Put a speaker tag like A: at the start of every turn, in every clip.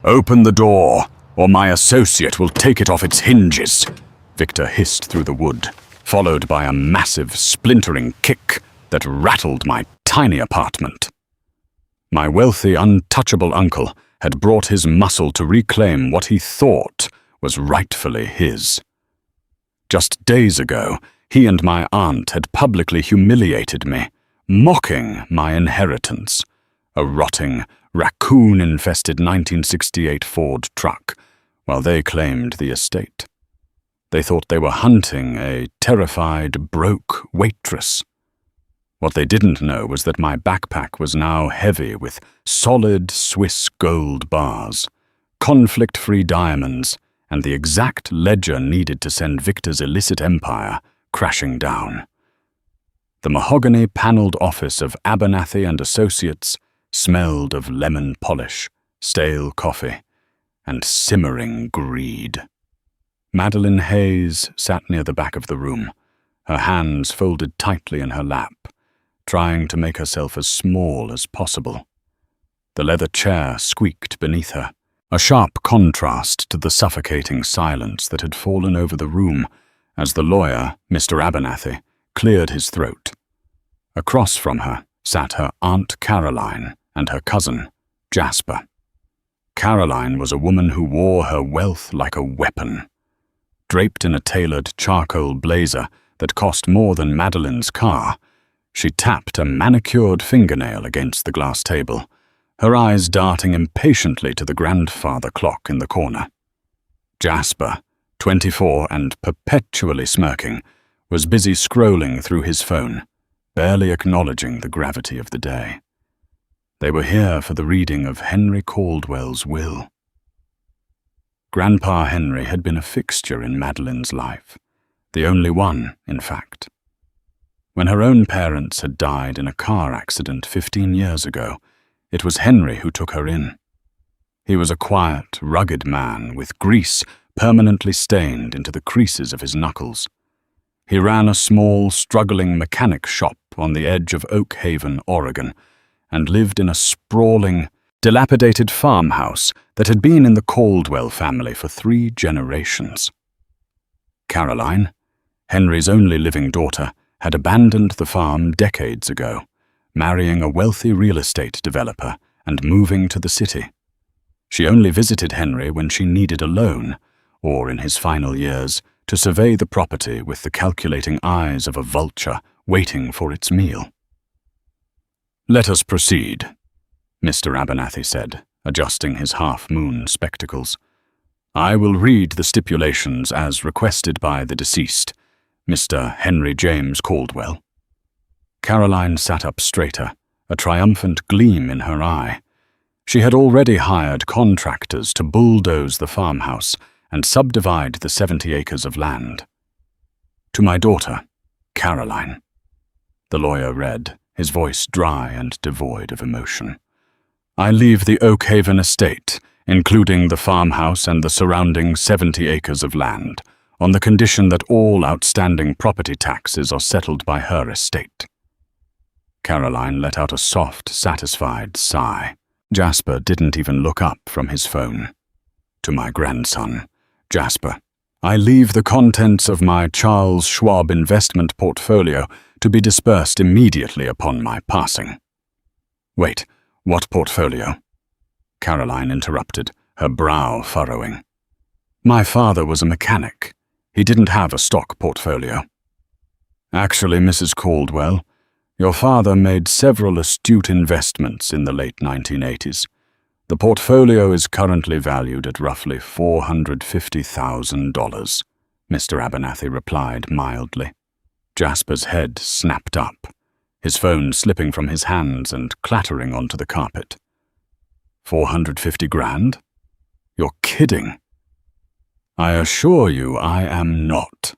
A: "Open the door, or my associate will take it off its hinges," Victor hissed through the wood, followed by a massive, splintering kick that rattled my tiny apartment. My wealthy, untouchable uncle had brought his muscle to reclaim what he thought was rightfully his. Just days ago, he and my aunt had publicly humiliated me, mocking my inheritance, a rotting, raccoon-infested 1968 Ford truck, while they claimed the estate. They thought they were hunting a terrified, broke waitress. What they didn't know was that my backpack was now heavy with solid Swiss gold bars, conflict-free diamonds, and the exact ledger needed to send Victor's illicit empire crashing down. The mahogany-paneled office of Abernathy and Associates smelled of lemon polish, stale coffee, and simmering greed. Madeline Hayes sat near the back of the room, her hands folded tightly in her lap, trying to make herself as small as possible. The leather chair squeaked beneath her, a sharp contrast to the suffocating silence that had fallen over the room as the lawyer, Mr. Abernathy, cleared his throat. Across from her sat her Aunt Caroline and her cousin, Jasper. Caroline was a woman who wore her wealth like a weapon. Draped in a tailored charcoal blazer that cost more than Madeline's car, she tapped a manicured fingernail against the glass table, her eyes darting impatiently to the grandfather clock in the corner. Jasper, 24 and perpetually smirking, was busy scrolling through his phone, barely acknowledging the gravity of the day. They were here for the reading of Henry Caldwell's will. Grandpa Henry had been a fixture in Madeline's life, the only one, in fact. When her own parents had died in a car accident 15 years ago, it was Henry who took her in. He was a quiet, rugged man with grease permanently stained into the creases of his knuckles. He ran a small, struggling mechanic shop on the edge of Oak Haven, Oregon, and lived in a sprawling, dilapidated farmhouse that had been in the Caldwell family for 3 generations. Caroline, Henry's only living daughter, had abandoned the farm decades ago, marrying a wealthy real estate developer and moving to the city. She only visited Henry when she needed a loan, or in his final years, to survey the property with the calculating eyes of a vulture waiting for its meal. "Let us proceed," Mr. Abernathy said, adjusting his half-moon spectacles. "I will read the stipulations as requested by the deceased, Mr. Henry James Caldwell." Caroline sat up straighter, a triumphant gleam in her eye. She had already hired contractors to bulldoze the farmhouse and subdivide the 70 acres of land. "To my daughter, Caroline," the lawyer read, his voice dry and devoid of emotion. "I leave the Oak Haven estate, including the farmhouse and the surrounding 70 acres of land, on the condition that all outstanding property taxes are settled by her estate." Caroline let out a soft, satisfied sigh. Jasper didn't even look up from his phone. "To my grandson, Jasper, I leave the contents of my Charles Schwab investment portfolio to be dispersed immediately upon my passing." "Wait, what portfolio?" Caroline interrupted, her brow furrowing. "My father was a mechanic. He didn't have a stock portfolio." "Actually, Mrs. Caldwell, your father made several astute investments in the late 1980s. The portfolio is currently valued at roughly $450,000, Mr. Abernathy replied mildly. Jasper's head snapped up, his phone slipping from his hands and clattering onto the carpet. 450 grand? You're kidding. I assure you I am not.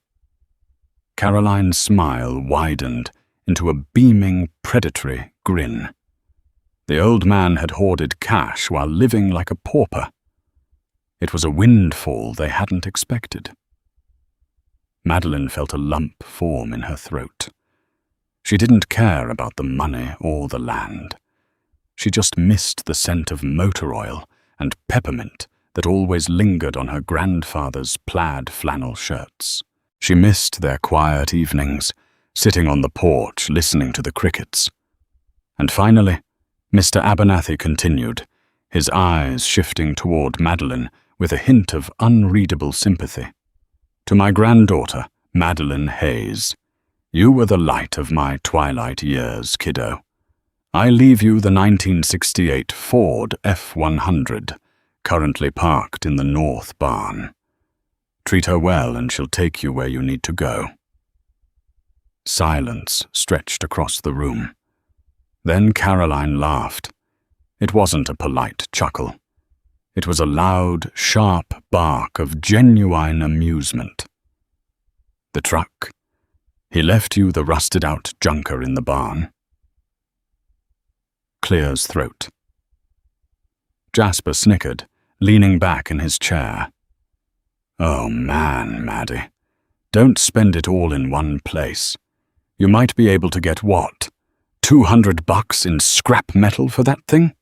A: Caroline's smile widened into a beaming, predatory grin. The old man had hoarded cash while living like a pauper. It was a windfall they hadn't expected. Madeline felt a lump form in her throat. She didn't care about the money or the land. She just missed the scent of motor oil and peppermint that always lingered on her grandfather's plaid flannel shirts. She missed their quiet evenings, sitting on the porch listening to the crickets. And finally, Mr. Abernathy continued, his eyes shifting toward Madeline with a hint of unreadable sympathy. To my granddaughter, Madeline Hayes, you were the light of my twilight years, kiddo. I leave you the 1968 Ford F100, currently parked in the north barn. Treat her well and she'll take you where you need to go. Silence stretched across the room. Then Caroline laughed. It wasn't a polite chuckle. It was a loud, sharp bark of genuine amusement. The truck. He left you the rusted-out junker in the barn. Clear's throat. Jasper snickered, leaning back in his chair. Oh man, Maddie. Don't spend it all in one place. You might be able to get what? $200 in scrap metal for that thing?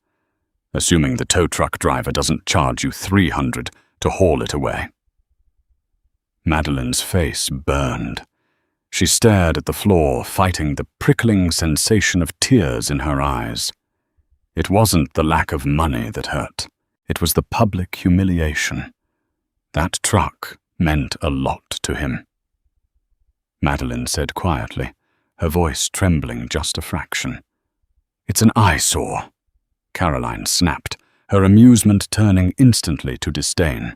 A: Assuming the tow truck driver doesn't charge you $300 to haul it away. Madeline's face burned. She stared at the floor, fighting the prickling sensation of tears in her eyes. It wasn't the lack of money that hurt. It was the public humiliation. That truck meant a lot to him. Madeline said quietly, her voice trembling just a fraction. It's an eyesore. Caroline snapped, her amusement turning instantly to disdain.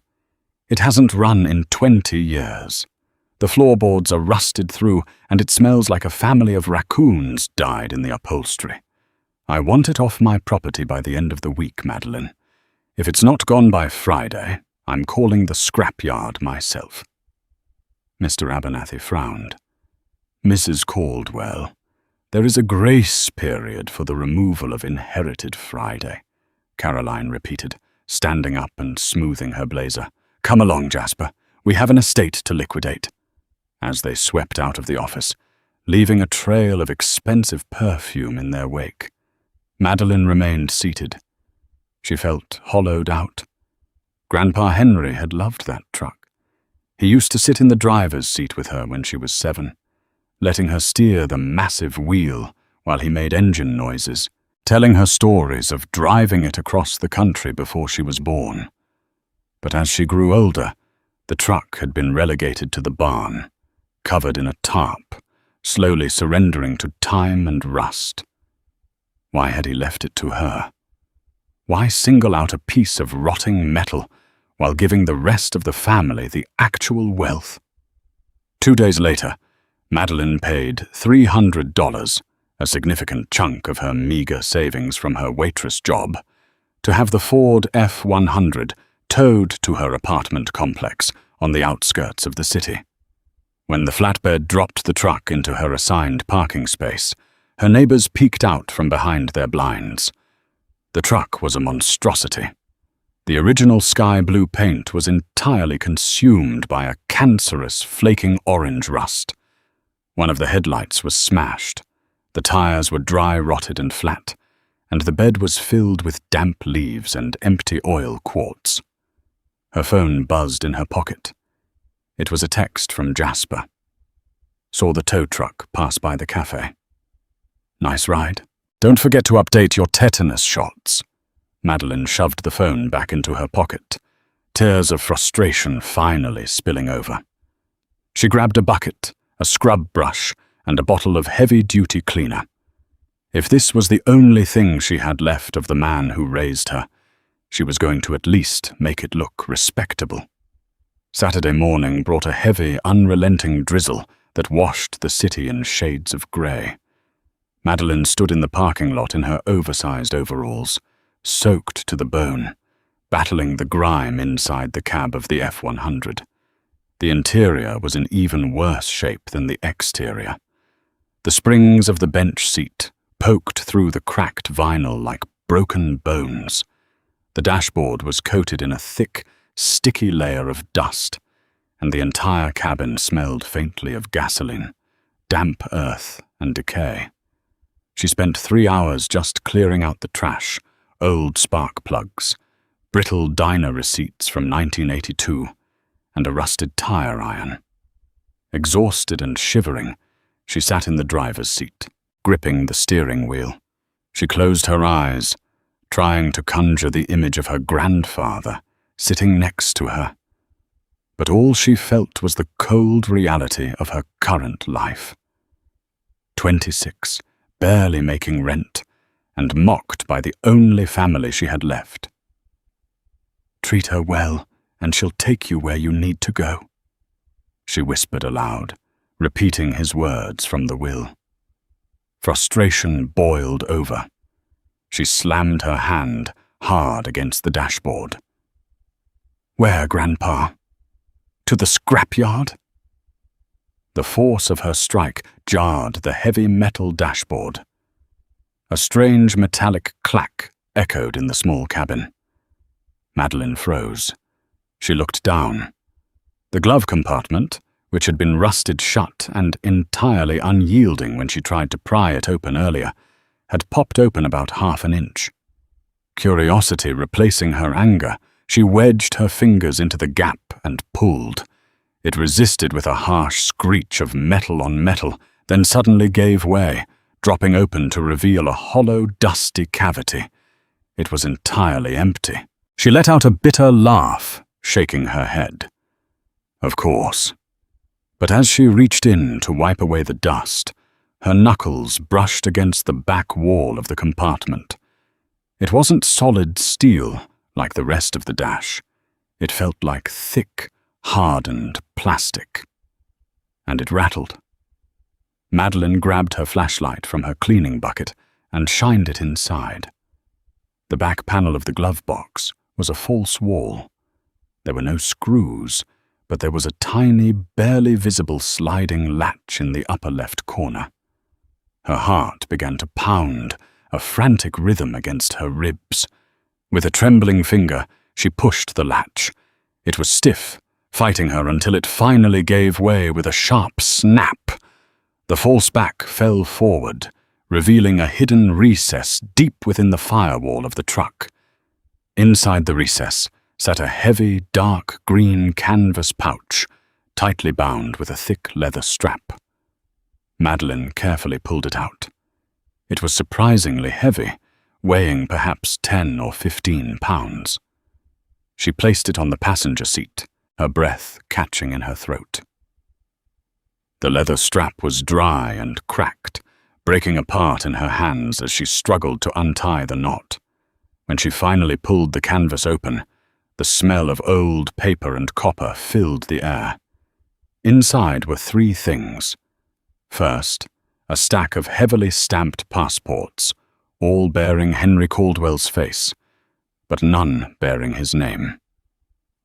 A: It hasn't run in 20 years. The floorboards are rusted through, and it smells like a family of raccoons died in the upholstery. I want it off my property by the end of the week, Madeline. If it's not gone by Friday, I'm calling the scrapyard myself. Mr. Abernathy frowned. Mrs. Caldwell, there is a grace period for the removal of inherited Friday, Caroline repeated, standing up and smoothing her blazer. Come along, Jasper. We have an estate to liquidate. As they swept out of the office, leaving a trail of expensive perfume in their wake, Madeline remained seated. She felt hollowed out. Grandpa Henry had loved that truck. He used to sit in the driver's seat with her when she was 7, letting her steer the massive wheel while he made engine noises, telling her stories of driving it across the country before she was born. But as she grew older, the truck had been relegated to the barn, covered in a tarp, slowly surrendering to time and rust. Why had he left it to her? Why single out a piece of rotting metal while giving the rest of the family the actual wealth? 2 days later, Madeline paid $300, a significant chunk of her meager savings from her waitress job, to have the Ford F100 towed to her apartment complex on the outskirts of the city. When the flatbed dropped the truck into her assigned parking space, her neighbors peeked out from behind their blinds. The truck was a monstrosity. The original sky blue paint was entirely consumed by a cancerous, flaking orange rust. One of the headlights was smashed, the tires were dry rotted and flat, and the bed was filled with damp leaves and empty oil quarts. Her phone buzzed in her pocket. It was a text from Jasper. Saw the tow truck pass by the cafe. Nice ride. Don't forget to update your tetanus shots. Madeline shoved the phone back into her pocket, tears of frustration finally spilling over. She grabbed a bucket, a scrub brush, and a bottle of heavy-duty cleaner. If this was the only thing she had left of the man who raised her, she was going to at least make it look respectable. Saturday morning brought a heavy, unrelenting drizzle that washed the city in shades of grey. Madeline stood in the parking lot in her oversized overalls, soaked to the bone, battling the grime inside the cab of the F100. The interior was in even worse shape than the exterior. The springs of the bench seat poked through the cracked vinyl like broken bones. The dashboard was coated in a thick, sticky layer of dust, and the entire cabin smelled faintly of gasoline, damp earth, and decay. She spent 3 hours just clearing out the trash, old spark plugs, brittle diner receipts from 1982, and a rusted tire iron. Exhausted and shivering, she sat in the driver's seat, gripping the steering wheel. She closed her eyes, trying to conjure the image of her grandfather sitting next to her. But all she felt was the cold reality of her current life. 26, barely making rent, and mocked by the only family she had left. "Treat her well, and she'll take you where you need to go," she whispered aloud, repeating his words from the will. Frustration boiled over. She slammed her hand hard against the dashboard. "Where, Grandpa? To the scrapyard?" The force of her strike jarred the heavy metal dashboard. A strange metallic clack echoed in the small cabin. Madeline froze. She looked down. The glove compartment, which had been rusted shut and entirely unyielding when she tried to pry it open earlier, had popped open about half an inch. Curiosity replacing her anger, she wedged her fingers into the gap and pulled. It resisted with a harsh screech of metal on metal, then suddenly gave way, dropping open to reveal a hollow, dusty cavity. It was entirely empty. She let out a bitter laugh, shaking her head. Of course. But as she reached in to wipe away the dust, her knuckles brushed against the back wall of the compartment. It wasn't solid steel like the rest of the dash. It felt like thick, hardened plastic. And it rattled. Madeline grabbed her flashlight from her cleaning bucket and shined it inside. The back panel of the glove box was a false wall. There were no screws, but there was a tiny, barely visible sliding latch in the upper left corner. Her heart began to pound, a frantic rhythm against her ribs. With a trembling finger, she pushed the latch. It was stiff, fighting her until it finally gave way with a sharp snap. The false back fell forward, revealing a hidden recess deep within the firewall of the truck. Inside the recess sat a heavy, dark green canvas pouch, tightly bound with a thick leather strap. Madeline carefully pulled it out. It was surprisingly heavy, weighing perhaps 10 or 15 pounds. She placed it on the passenger seat, her breath catching in her throat. The leather strap was dry and cracked, breaking apart in her hands as she struggled to untie the knot. When she finally pulled the canvas open, the smell of old paper and copper filled the air. Inside were 3 things. First, a stack of heavily stamped passports, all bearing Henry Caldwell's face, but none bearing his name.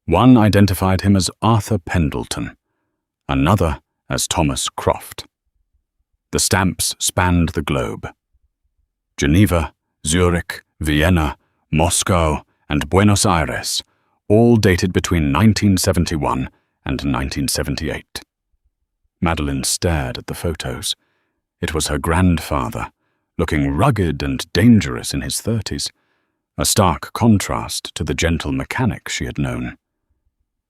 A: One identified him as Arthur Pendleton, another as Thomas Croft. The stamps spanned the globe. Geneva, Zurich, Vienna, Moscow, and Buenos Aires, all dated between 1971 and 1978. Madeline stared at the photos. It was her grandfather, looking rugged and dangerous in his 30s, a stark contrast to the gentle mechanic she had known.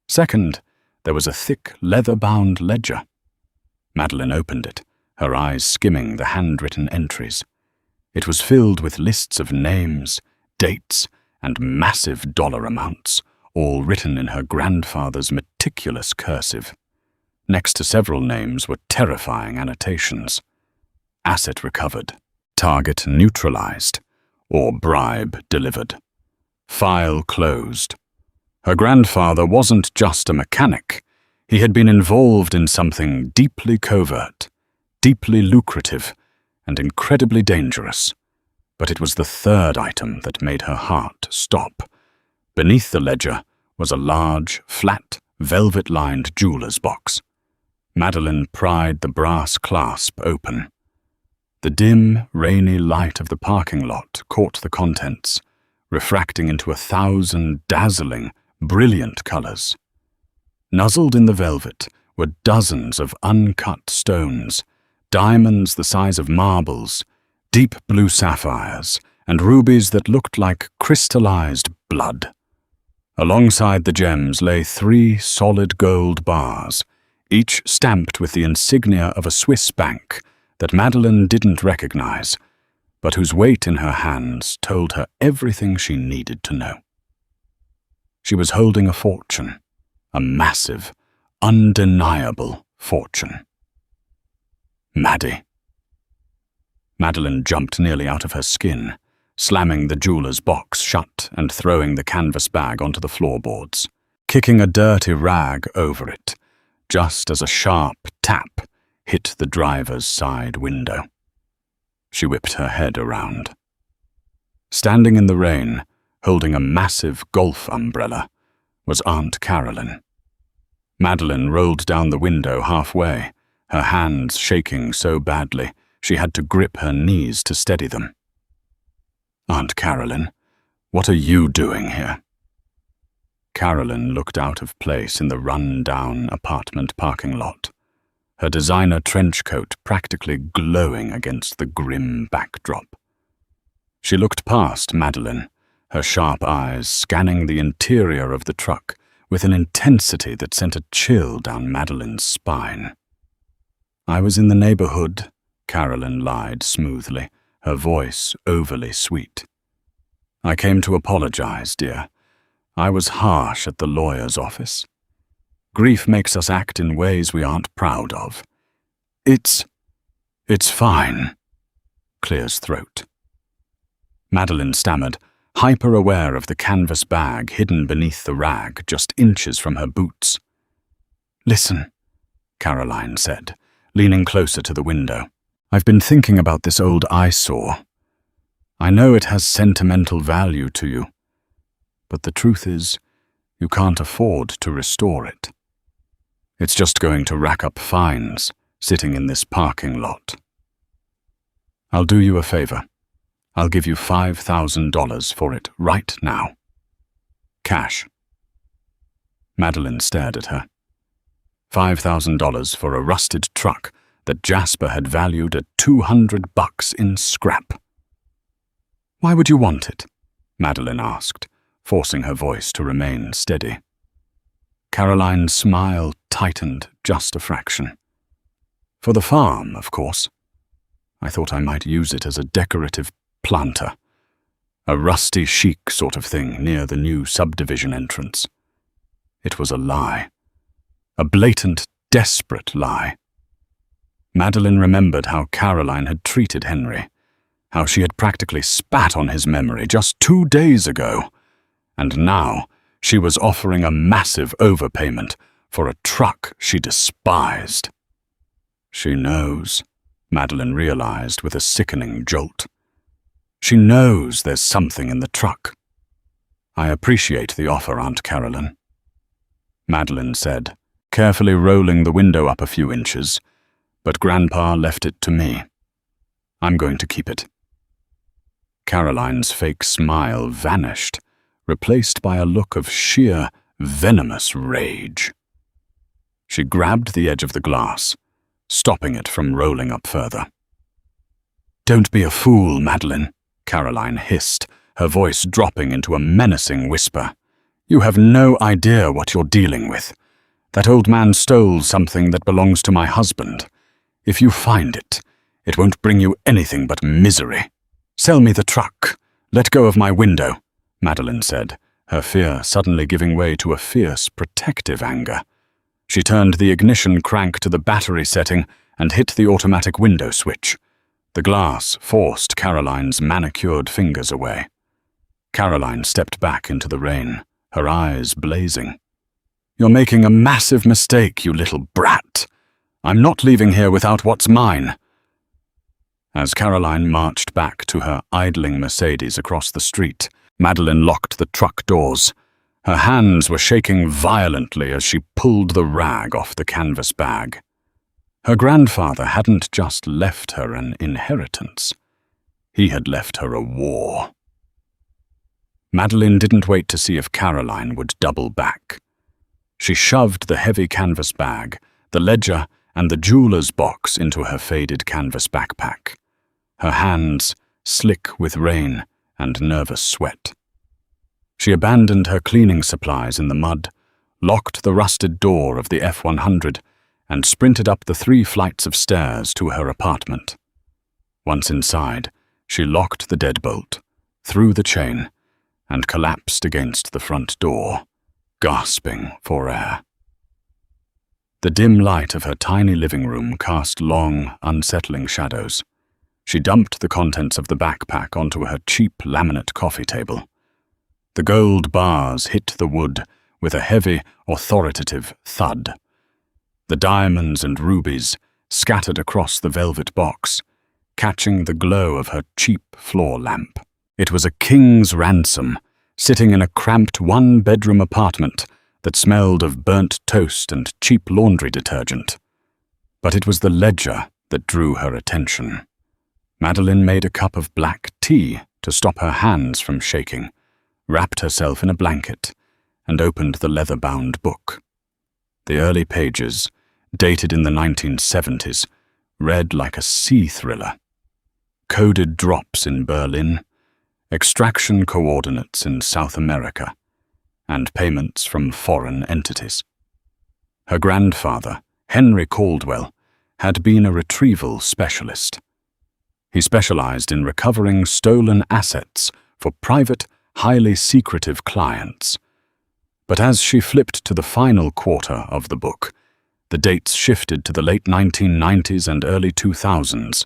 A: Second, there was a thick, leather-bound ledger. Madeline opened it, her eyes skimming the handwritten entries. It was filled with lists of names, dates, and massive dollar amounts, all written in her grandfather's meticulous cursive. Next to several names were terrifying annotations. Asset recovered, target neutralized, or bribe delivered. File closed. Her grandfather wasn't just a mechanic. He had been involved in something deeply covert, deeply lucrative, and incredibly dangerous. But it was the third item that made her heart stop. Beneath the ledger was a large, flat, velvet-lined jeweler's box. Madeline pried the brass clasp open. The dim, rainy light of the parking lot caught the contents, refracting into 1,000 dazzling, brilliant colors. Nuzzled in the velvet were dozens of uncut stones, diamonds the size of marbles, deep blue sapphires, and rubies that looked like crystallized blood. Alongside the gems lay 3 solid gold bars, each stamped with the insignia of a Swiss bank that Madeleine didn't recognize, but whose weight in her hands told her everything she needed to know. She was holding a fortune, a massive, undeniable fortune. Maddie. Madeleine jumped nearly out of her skin, slamming the jeweler's box shut and throwing the canvas bag onto the floorboards, kicking a dirty rag over it, just as a sharp tap hit the driver's side window. She whipped her head around. Standing in the rain, holding a massive golf umbrella, was Aunt Caroline. Madeleine rolled down the window halfway, her hands shaking so badly she had to grip her knees to steady them. "Aunt Caroline, what are you doing here?" Caroline looked out of place in the run-down apartment parking lot, her designer trench coat practically glowing against the grim backdrop. She looked past Madeleine, her sharp eyes scanning the interior of the truck with an intensity that sent a chill down Madeleine's spine. "I was in the neighborhood," Caroline lied smoothly, her voice overly sweet. "I came to apologize, dear. I was harsh at the lawyer's office. Grief makes us act in ways we aren't proud of. It's fine." Clear's throat. Madeleine stammered, hyper-aware of the canvas bag hidden beneath the rag just inches from her boots. "Listen," Caroline said, leaning closer to the window. "I've been thinking about this old eyesore. I know it has sentimental value to you, but the truth is, you can't afford to restore it. It's just going to rack up fines sitting in this parking lot. I'll do you a favor. I'll give you $5,000 for it right now. Cash." Madeleine stared at her. $5,000 for a rusted truck that Jasper had valued at $200 in scrap. "Why would you want it?" Madeleine asked, forcing her voice to remain steady. Caroline's smile tightened just a fraction. "For the farm, of course. I thought I might use it as a decorative planter, a rusty chic sort of thing near the new subdivision entrance." It was a lie. A blatant, desperate lie. Madeleine remembered how Caroline had treated Henry, how she had practically spat on his memory just 2 days ago, and now she was offering a massive overpayment for a truck she despised. She knows, Madeleine realized with a sickening jolt. She knows there's something in the truck. "I appreciate the offer, Aunt Caroline," Madeleine said, carefully rolling the window up a few inches, "but Grandpa left it to me. I'm going to keep it." Caroline's fake smile vanished, replaced by a look of sheer, venomous rage. She grabbed the edge of the glass, stopping it from rolling up further. "Don't be a fool, Madeleine," Caroline hissed, her voice dropping into a menacing whisper. "You have no idea what you're dealing with. That old man stole something that belongs to my husband. If you find it, it won't bring you anything but misery. Sell me the truck. Let go of my window," Madeleine said, her fear suddenly giving way to a fierce, protective anger. She turned the ignition crank to the battery setting and hit the automatic window switch. The glass forced Caroline's manicured fingers away. Caroline stepped back into the rain, her eyes blazing. "You're making a massive mistake, you little brat. I'm not leaving here without what's mine." As Caroline marched back to her idling Mercedes across the street, Madeleine locked the truck doors. Her hands were shaking violently as she pulled the rag off the canvas bag. Her grandfather hadn't just left her an inheritance. He had left her a war. Madeleine didn't wait to see if Caroline would double back. She shoved the heavy canvas bag, the ledger, and the jeweler's box into her faded canvas backpack, her hands slick with rain and nervous sweat. She abandoned her cleaning supplies in the mud, locked the rusted door of the F-100, and sprinted up the 3 flights of stairs to her apartment. Once inside, she locked the deadbolt, threw the chain, and collapsed against the front door, gasping for air. The dim light of her tiny living room cast long, unsettling shadows. She dumped the contents of the backpack onto her cheap laminate coffee table. The gold bars hit the wood with a heavy, authoritative thud. The diamonds and rubies scattered across the velvet box, catching the glow of her cheap floor lamp. It was a king's ransom, sitting in a cramped 1-bedroom apartment that smelled of burnt toast and cheap laundry detergent. But it was the ledger that drew her attention. Madeline made a cup of black tea to stop her hands from shaking, wrapped herself in a blanket, and opened the leather-bound book. The early pages, dated in the 1970s, read like a sea thriller. Coded drops in Berlin, extraction coordinates in South America, and payments from foreign entities. Her grandfather, Henry Caldwell, had been a retrieval specialist. He specialized in recovering stolen assets for private, highly secretive clients. But as she flipped to the final quarter of the book, the dates shifted to the late 1990s and early 2000s.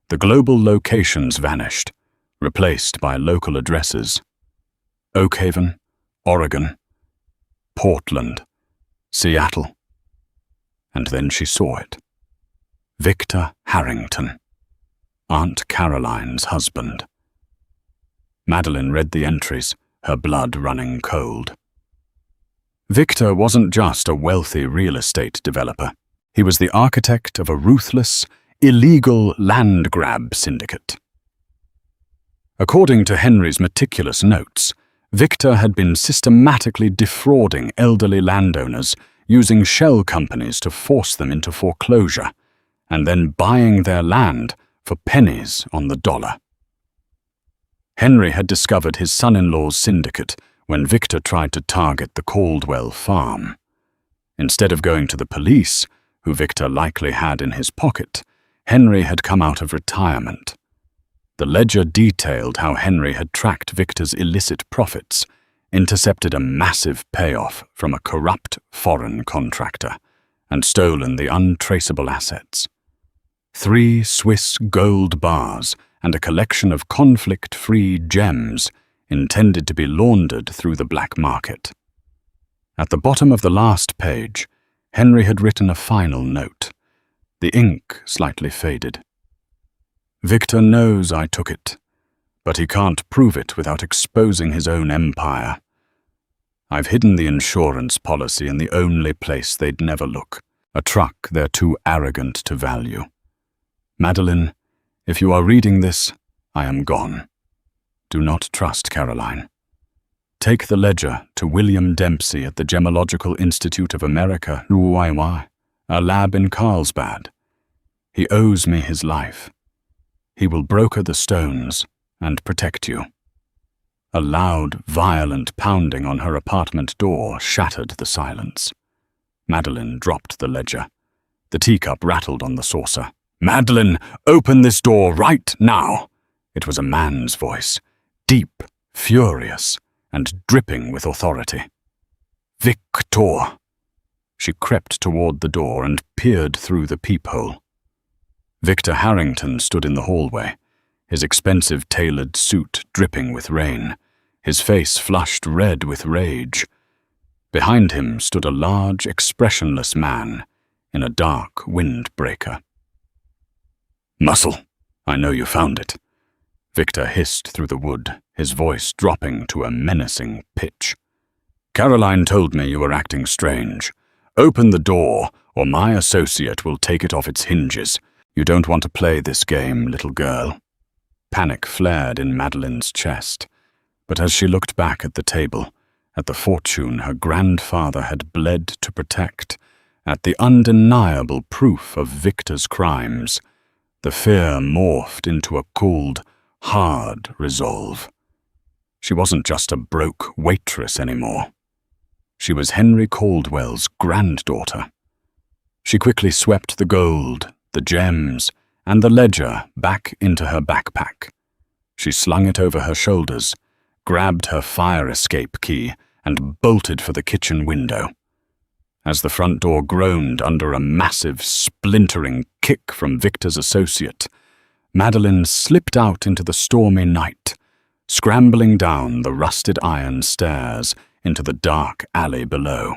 A: The global locations vanished, replaced by local addresses. Oakhaven, Oregon, Portland, Seattle. And then she saw it. Victor Harrington, Aunt Caroline's husband. Madeline read the entries, her blood running cold. Victor wasn't just a wealthy real estate developer. He was the architect of a ruthless, illegal land grab syndicate. According to Henry's meticulous notes, Victor had been systematically defrauding elderly landowners using shell companies to force them into foreclosure, and then buying their land for pennies on the dollar. Henry had discovered his son-in-law's syndicate when Victor tried to target the Caldwell farm. Instead of going to the police, who Victor likely had in his pocket, Henry had come out of retirement. The ledger detailed how Henry had tracked Victor's illicit profits, intercepted a massive payoff from a corrupt foreign contractor, and stolen the untraceable assets. 3 Swiss gold bars and a collection of conflict-free gems intended to be laundered through the black market. At the bottom of the last page, Henry had written a final note. The ink slightly faded. Victor knows I took it, but he can't prove it without exposing his own empire. I've hidden the insurance policy in the only place they'd never look, a truck they're too arrogant to value. Madeline, if you are reading this, I am gone. Do not trust Caroline. Take the ledger to William Dempsey at the Gemological Institute of America, a lab in Carlsbad. He owes me his life. He will broker the stones and protect you. A loud, violent pounding on her apartment door shattered the silence. Madeline dropped the ledger. The teacup rattled on the saucer. "Madeline, open this door right now!" It was a man's voice, deep, furious, and dripping with authority. "Victor!" She crept toward the door and peered through the peephole. Victor Harrington stood in the hallway, his expensive tailored suit dripping with rain, his face flushed red with rage. Behind him stood a large, expressionless man in a dark windbreaker. "Muscle, I know you found it," Victor hissed through the wood, his voice dropping to a menacing pitch. "Caroline told me you were acting strange. Open the door, or my associate will take it off its hinges. You don't want to play this game, little girl." Panic flared in Madeline's chest, but as she looked back at the table, at the fortune her grandfather had bled to protect, at the undeniable proof of Victor's crimes, the fear morphed into a cold, hard resolve. She wasn't just a broke waitress anymore. She was Henry Caldwell's granddaughter. She quickly swept the gold, the gems, and the ledger back into her backpack. She slung it over her shoulders, grabbed her fire escape key, and bolted for the kitchen window. As the front door groaned under a massive, splintering kick from Victor's associate, Madeline slipped out into the stormy night, scrambling down the rusted iron stairs into the dark alley below.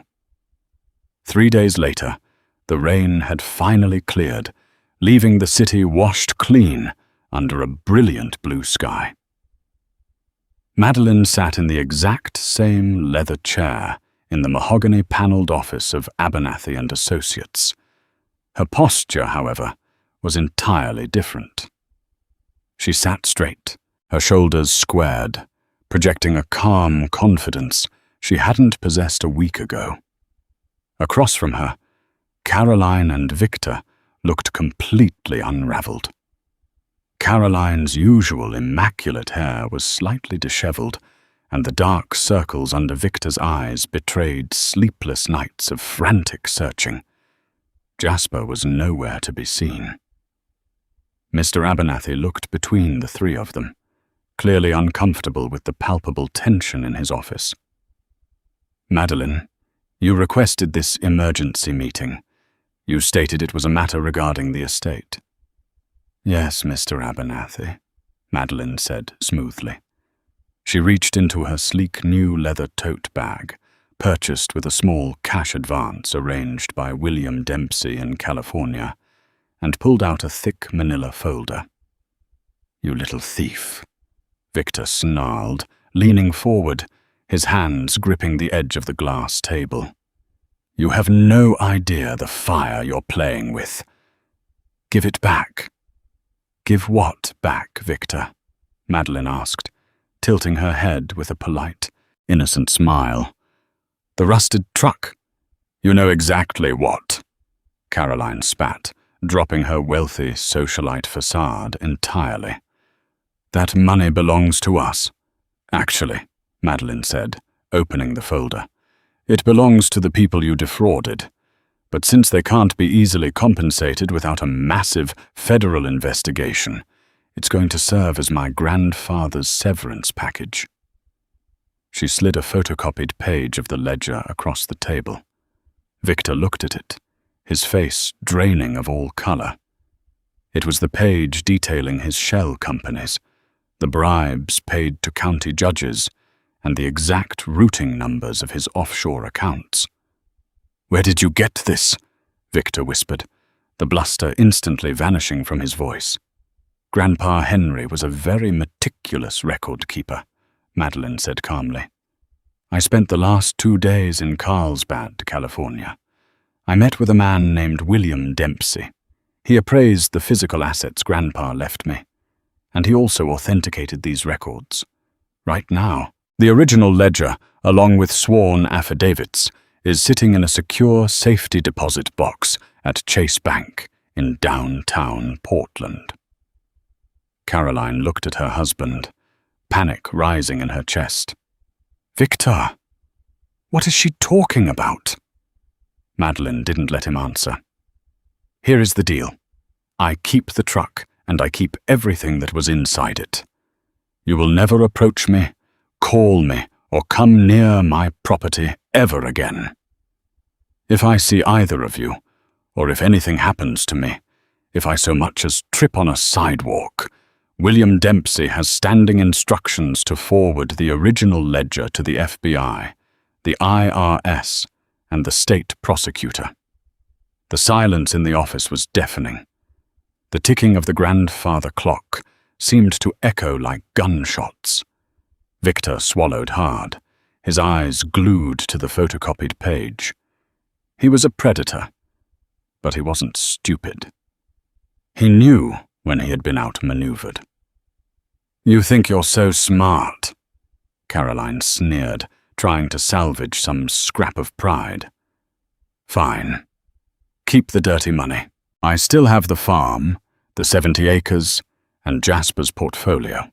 A: 3 days later, the rain had finally cleared, leaving the city washed clean under a brilliant blue sky. Madeline sat in the exact same leather chair in the mahogany-panelled office of Abernathy and Associates. Her posture, however, was entirely different. She sat straight, her shoulders squared, projecting a calm confidence she hadn't possessed a week ago. Across from her, Caroline and Victor looked completely unraveled. Caroline's usual immaculate hair was slightly disheveled, and the dark circles under Victor's eyes betrayed sleepless nights of frantic searching. Jasper was nowhere to be seen. Mr. Abernathy looked between the three of them, clearly uncomfortable with the palpable tension in his office. "Madeline, you requested this emergency meeting. You stated it was a matter regarding the estate." "Yes, Mr. Abernathy," Madeline said smoothly. She reached into her sleek new leather tote bag, purchased with a small cash advance arranged by William Dempsey in California, and pulled out a thick manila folder. "You little thief," Victor snarled, leaning forward, his hands gripping the edge of the glass table. "You have no idea the fire you're playing with. Give it back." "Give what back, Victor?" Madeline asked, tilting her head with a polite, innocent smile. "The rusted truck." "You know exactly what," Caroline spat, dropping her wealthy socialite facade entirely. "That money belongs to us." "Actually," Madeline said, opening the folder, "it belongs to the people you defrauded. But since they can't be easily compensated without a massive federal investigation, it's going to serve as my grandfather's severance package." She slid a photocopied page of the ledger across the table. Victor looked at it, his face draining of all color. It was the page detailing his shell companies, the bribes paid to county judges, and the exact routing numbers of his offshore accounts. "Where did you get this?" Victor whispered, the bluster instantly vanishing from his voice. "Grandpa Henry was a very meticulous record keeper," Madeline said calmly. "I spent the last 2 days in Carlsbad, California. I met with a man named William Dempsey. He appraised the physical assets Grandpa left me, and he also authenticated these records. Right now, the original ledger, along with sworn affidavits, is sitting in a secure safety deposit box at Chase Bank in downtown Portland." Caroline looked at her husband, panic rising in her chest. "Victor, what is she talking about?" Madeline didn't let him answer. "Here is the deal. I keep the truck, and I keep everything that was inside it. You will never approach me, call me, or come near my property ever again. If I see either of you, or if anything happens to me, if I so much as trip on a sidewalk, William Dempsey has standing instructions to forward the original ledger to the FBI, the IRS, and the state prosecutor." The silence in the office was deafening. The ticking of the grandfather clock seemed to echo like gunshots. Victor swallowed hard, his eyes glued to the photocopied page. He was a predator, but he wasn't stupid. He knew when he had been outmaneuvered. "You think you're so smart," Caroline sneered, trying to salvage some scrap of pride. "Fine. Keep the dirty money. I still have the farm, the 70 acres, and Jasper's portfolio."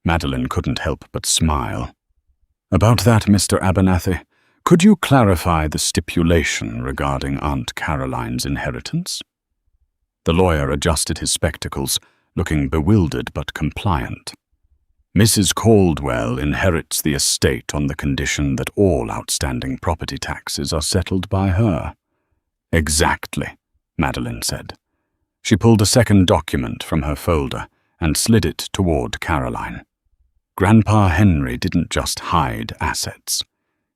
A: Madeline couldn't help but smile. "About that, Mr. Abernathy, could you clarify the stipulation regarding Aunt Caroline's inheritance?" The lawyer adjusted his spectacles, looking bewildered but compliant. "Mrs. Caldwell inherits the estate on the condition that all outstanding property taxes are settled by her." "Exactly," Madeline said. She pulled a second document from her folder and slid it toward Caroline. Grandpa Henry didn't just hide assets.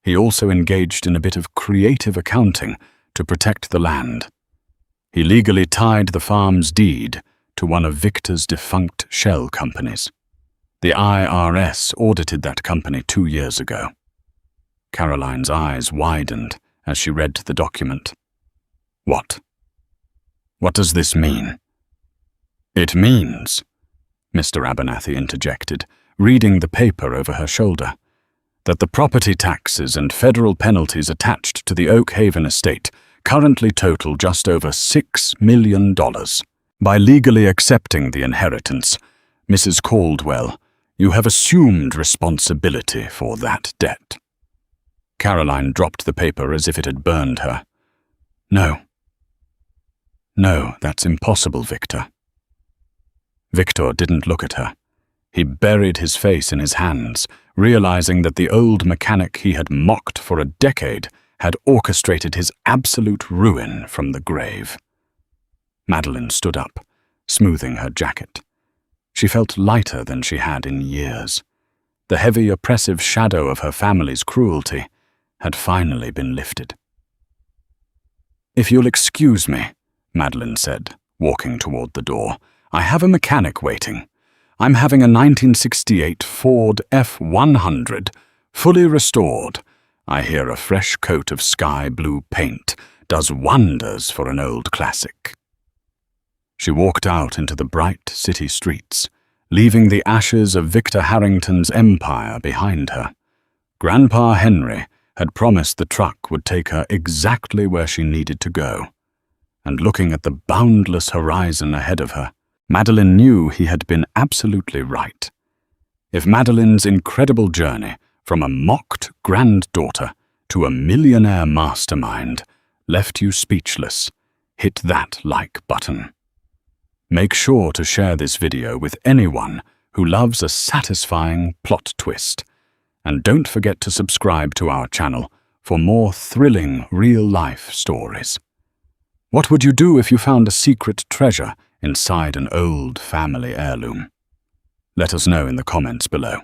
A: He also engaged in a bit of creative accounting to protect the land. He legally tied the farm's deed to one of Victor's defunct shell companies. The IRS audited that company 2 years ago. Caroline's eyes widened as she read the document. "What? What does this mean?" "It means," Mr. Abernathy interjected, reading the paper over her shoulder, "that the property taxes and federal penalties attached to the Oak Haven estate currently total just over $6 million. By legally accepting the inheritance, Mrs. Caldwell, you have assumed responsibility for that debt." Caroline dropped the paper as if it had burned her. No, that's impossible, Victor." Victor didn't look at her. He buried his face in his hands, realizing that the old mechanic he had mocked for a decade had orchestrated his absolute ruin from the grave. Madeline stood up, smoothing her jacket. She felt lighter than she had in years. The heavy, oppressive shadow of her family's cruelty had finally been lifted. "If you'll excuse me," Madeline said, walking toward the door, "I have a mechanic waiting. I'm having a 1968 Ford F100, fully restored. I hear a fresh coat of sky blue paint does wonders for an old classic." She walked out into the bright city streets, leaving the ashes of Victor Harrington's empire behind her. Grandpa Henry had promised the truck would take her exactly where she needed to go. And looking at the boundless horizon ahead of her, Madeline knew he had been absolutely right. If Madeline's incredible journey from a mocked granddaughter to a millionaire mastermind left you speechless, hit that like button. Make sure to share this video with anyone who loves a satisfying plot twist. And don't forget to subscribe to our channel for more thrilling real-life stories. What would you do if you found a secret treasure inside an old family heirloom? Let us know in the comments below.